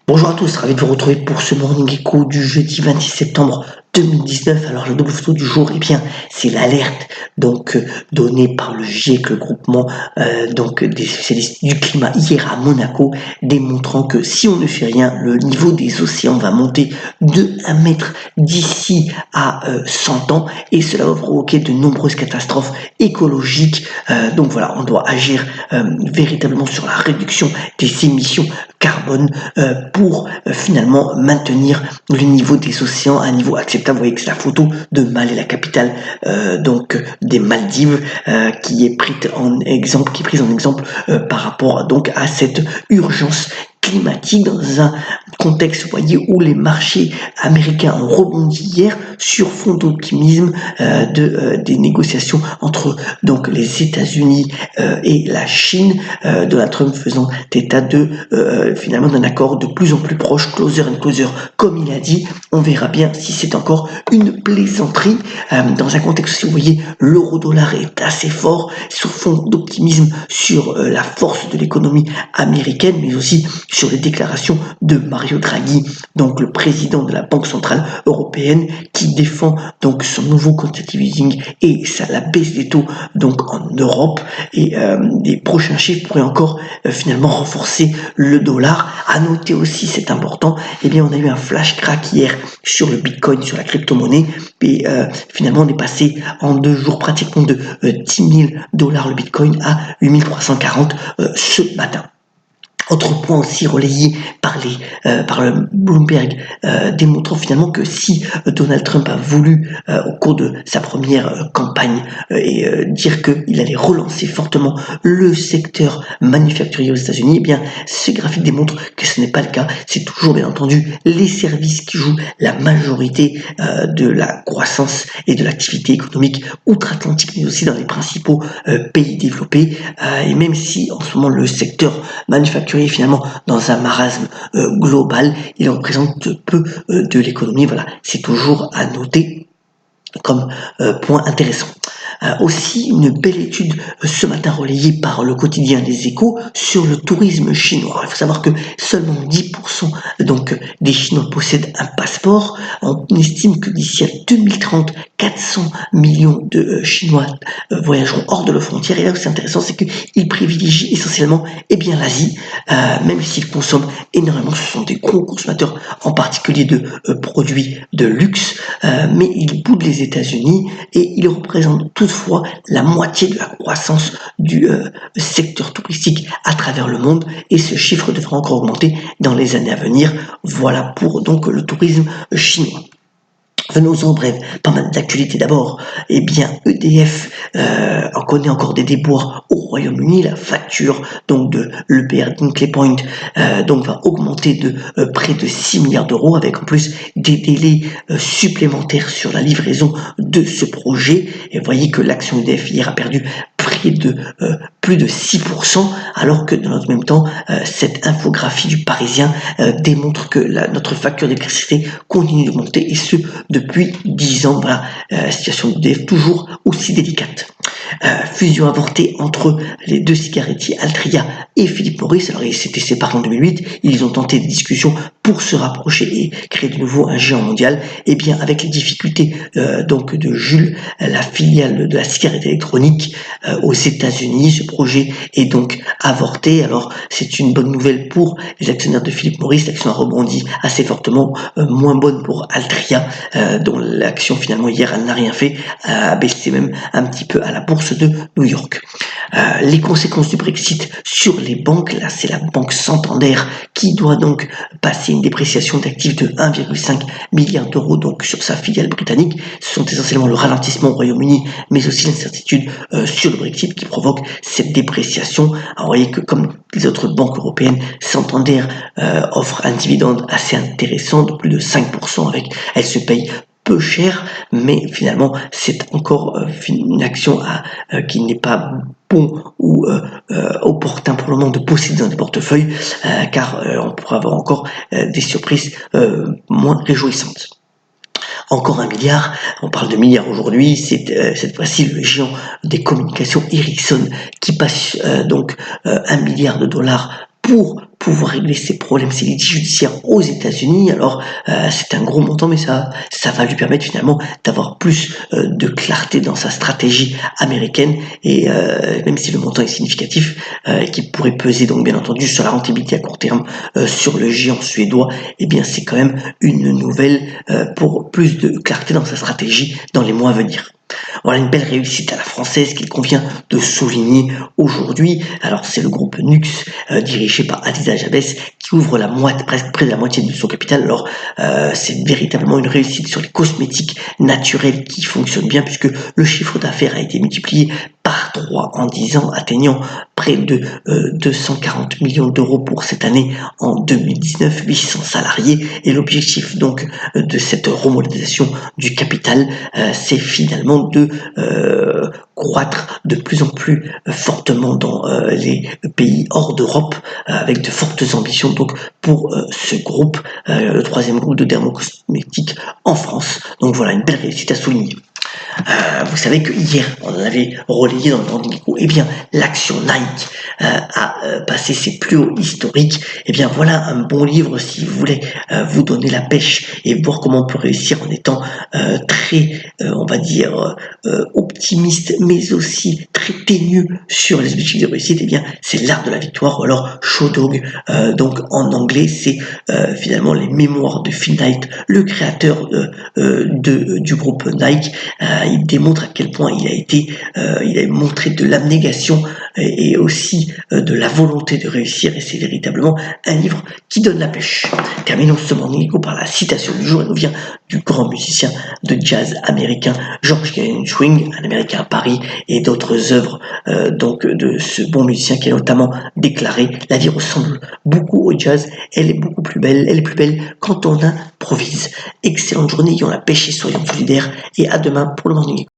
Bonjour à tous, ravi de vous retrouver pour ce Morning Echo du jeudi 26 septembre 2019. Alors la double photo du jour, c'est l'alerte donnée par le GIEC, le groupement des spécialistes du climat hier à Monaco, démontrant que si on ne fait rien, le niveau des océans va monter de 1 mètre d'ici à 100 ans et cela va provoquer de nombreuses catastrophes écologiques. Donc voilà, on doit agir véritablement sur la réduction des émissions carbone pour finalement maintenir le niveau des océans à un niveau acceptable. Vous voyez que c'est la photo de Malé, la capitale des Maldives, qui est prise en exemple, par rapport donc à cette urgence climatique dans un contexte, vous voyez, où les marchés américains ont rebondi hier sur fond d'optimisme des négociations entre donc les États-Unis et la Chine, Donald Trump faisant état finalement d'un accord de plus en plus proche, closer and closer, comme il a dit. On verra bien si c'est encore une plaisanterie dans un contexte, si vous voyez, l'euro-dollar est assez fort sur fond d'optimisme sur la force de l'économie américaine, mais aussi sur les déclarations de Mario Draghi, donc le président de la Banque Centrale Européenne, qui défend donc son nouveau quantitative easing et la baisse des taux donc en Europe, et des prochains chiffres pourraient encore finalement renforcer le dollar. À noter aussi, c'est important, on a eu un flash crack hier sur le Bitcoin, sur la crypto-monnaie, et finalement on est passé en 2 jours pratiquement de 10 000 $ le Bitcoin à 8 340 ce matin. Autre point aussi relayé par le Bloomberg, démontrant finalement que si Donald Trump a voulu au cours de sa première campagne dire qu'il allait relancer fortement le secteur manufacturier aux États-Unis, ce graphique démontre que ce n'est pas le cas. C'est toujours bien entendu les services qui jouent la majorité de la croissance et de l'activité économique outre-Atlantique, mais aussi dans les principaux pays développés. Et même si en ce moment le secteur manufacturier finalement dans un marasme global, il représente peu de l'économie. Voilà, c'est toujours à noter comme point intéressant. Aussi une belle étude ce matin relayée par le quotidien des Échos sur le tourisme chinois. Alors, il faut savoir que seulement 10% des Chinois possèdent un passeport. On estime que d'ici à 2030, 400 millions de Chinois voyageront hors de leurs frontières. Et là où c'est intéressant, c'est qu'ils privilégient essentiellement l'Asie, même s'ils consomment énormément. Ce sont des gros consommateurs, en particulier de produits de luxe, mais ils boudent les États-Unis et ils représentent toutefois la moitié de la croissance du secteur touristique à travers le monde, et ce chiffre devrait encore augmenter dans les années à venir. Voilà pour donc le tourisme chinois. Venons-en bref, pas mal d'actualités d'abord. EDF en connaît encore des déboires au Royaume-Uni. La facture donc de l'EPR d'Hinkley Point va augmenter de près de 6 milliards d'euros, avec en plus des délais supplémentaires sur la livraison de ce projet. Et vous voyez que l'action EDF hier a perdu près de plus de 6%, alors que dans le même temps, cette infographie du Parisien démontre que notre facture d'électricité continue d'augmenter, et ce depuis 10 ans. Voilà, situation d'EDF toujours aussi délicate. Fusion avortée entre les deux cigarettiers Altria et Philip Morris. Alors ils s'étaient séparés en 2008, ils ont tenté des discussions pour se rapprocher et créer de nouveau un géant mondial. Avec les difficultés de Juul, la filiale de la cigarette électronique aux États-Unis, ce projet est donc avorté. Alors c'est une bonne nouvelle pour les actionnaires de Philip Morris. L'action a rebondi assez fortement, moins bonne pour Altria, dont l'action finalement hier elle n'a rien fait, a baissé même un petit peu à la bourse de New York. Les conséquences du Brexit sur les banques, là c'est la banque Santander qui doit donc passer une dépréciation d'actifs de 1,5 milliard d'euros donc sur sa filiale britannique. Ce sont essentiellement le ralentissement au Royaume-Uni, mais aussi l'incertitude sur le Brexit qui provoque cette dépréciation. Alors vous voyez que comme les autres banques européennes, Santander offre un dividende assez intéressant de plus de 5%, elle se paye peu cher, mais finalement c'est encore une action qui n'est pas bon ou opportun pour le moment de posséder dans des portefeuilles, car on pourra avoir encore des surprises moins réjouissantes. Encore 1 milliard, on parle de milliards aujourd'hui, c'est cette fois-ci le géant des communications Ericsson qui passe 1 milliard de dollars pour pouvoir régler ses problèmes, ses litiges judiciaires aux États-Unis. Alors, c'est un gros montant, mais ça va lui permettre finalement d'avoir plus de clarté dans sa stratégie américaine. Et même si le montant est significatif, qui pourrait peser donc bien entendu sur la rentabilité à court terme sur le géant suédois, eh bien c'est quand même une nouvelle pour plus de clarté dans sa stratégie dans les mois à venir. Voilà une belle réussite à la française qu'il convient de souligner aujourd'hui. Alors c'est le groupe Nux dirigé par Adiza Jabes qui ouvre presque près de la moitié de son capital. Alors c'est véritablement une réussite sur les cosmétiques naturels qui fonctionnent bien puisque le chiffre d'affaires a été multiplié par 3 en 10 ans, atteignant près de 240 millions d'euros pour cette année en 2019, 800 salariés. Et l'objectif donc de cette remodélisation du capital, c'est finalement de croître de plus en plus fortement dans les pays hors d'Europe, avec de fortes ambitions donc pour ce groupe, le troisième groupe de dermocosmétiques en France. Donc voilà, une belle réussite à souligner. Vous savez que hier, on en avait relayé dans le Morning Echo, eh bien, l'action Nike a passé ses plus hauts historiques. Eh bien, voilà un bon livre si vous voulez vous donner la pêche et voir comment on peut réussir en étant très, on va dire, optimiste, mais aussi très ténu sur les objectifs de réussite. Eh bien, c'est l'art de la victoire, ou alors Show Dog. Donc, en anglais, c'est finalement les mémoires de Phil Knight, le créateur du groupe Nike. Il démontre à quel point il a montré de l'abnégation et aussi de la volonté de réussir, et c'est véritablement un livre qui donne la pêche. Terminons ce Morning Echo par la citation du jour. Elle nous vient du grand musicien de jazz américain George Gershwin, un américain à Paris, et d'autres œuvres donc de ce bon musicien qui a notamment déclaré: la vie ressemble beaucoup au jazz, elle est plus belle quand on improvise. Excellente journée, ayons la pêche et soyons solidaires, et à demain pour le Morning Echo.